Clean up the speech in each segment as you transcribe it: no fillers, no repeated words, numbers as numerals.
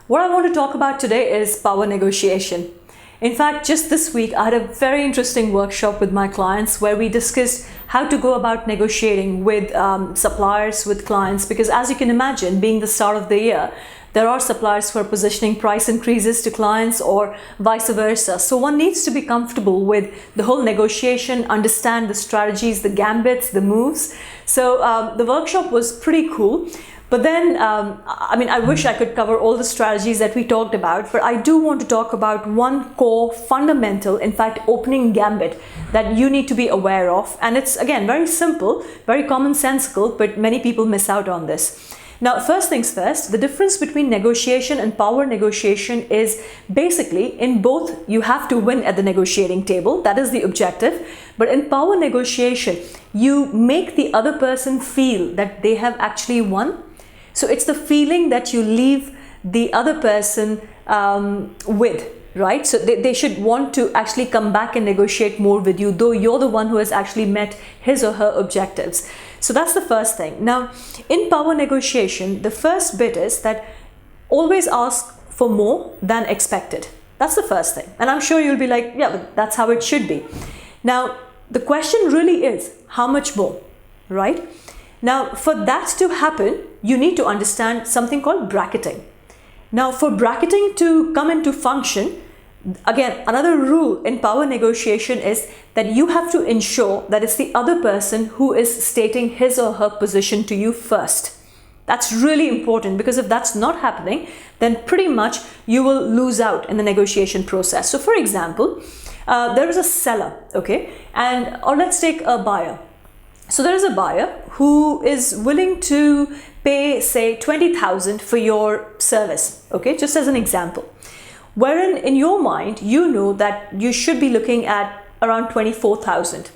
What I want to talk about today is power negotiation. In fact, just this week, I had a very interesting workshop with my clients where we discussed how to go about negotiating with suppliers, with clients, because as you can imagine, being the start of the year, there are suppliers who are positioning price increases to clients or vice versa. So one needs to be comfortable with the whole negotiation, understand the strategies, the gambits, the moves. So the workshop was pretty cool. But then, I wish I could cover all the strategies that we talked about, but I do want to talk about one core fundamental, in fact, opening gambit that you need to be aware of. And it's, again, very simple, very commonsensical, but many people miss out on this. Now, first things first, the difference between negotiation and power negotiation is basically in both you have to win at the negotiating table. That is the objective. But in power negotiation, you make the other person feel that they have actually won. So it's the feeling that you leave the other person with, right? So they should want to actually come back and negotiate more with you, though you're the one who has actually met his or her objectives. So that's the first thing. Now, in power negotiation, the first bit is that always ask for more than expected. That's the first thing. And I'm sure you'll be like, yeah, but that's how it should be. Now, the question really is, how much more, right? Now, for that to happen, you need to understand something called bracketing. Now, for bracketing to come into function, again, another rule in power negotiation is that you have to ensure that it's the other person who is stating his or her position to you first. That's really important, because if that's not happening, then pretty much you will lose out in the negotiation process. So for example, there is a seller, okay, or let's take a buyer. So there is a buyer who is willing to pay, say, 20,000 for your service, okay, just as an example. Wherein in your mind, you know that you should be looking at around 24,000.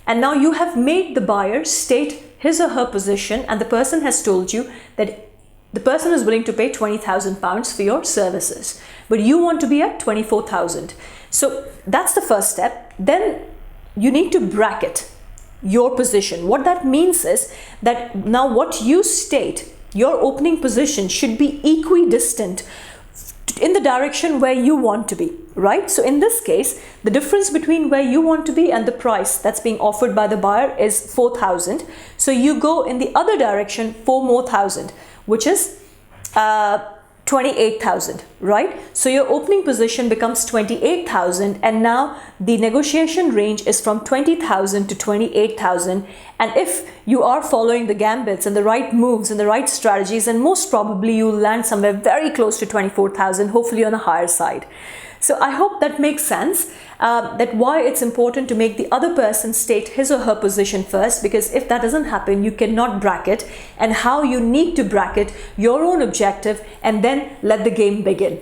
And now you have made the buyer state his or her position, and the person has told you that the person is willing to pay 20,000 pounds for your services, but you want to be at 24,000. So that's the first step. Then you need to bracket your position. What that means is that now what you state, your opening position should be equidistant in the direction where you want to be, right? So in this case, the difference between where you want to be and the price that's being offered by the buyer is 4,000. So you go in the other direction, 4,000 more, which is 28,000, right? So your opening position becomes 28,000, and now the negotiation range is from 20,000 to 28,000. And if you are following the gambits and the right moves and the right strategies, then most probably you'll land somewhere very close to 24,000, hopefully on the higher side. So I hope that makes sense, that why it's important to make the other person state his or her position first, because if that doesn't happen, you cannot bracket, and how you need to bracket your own objective and then let the game begin.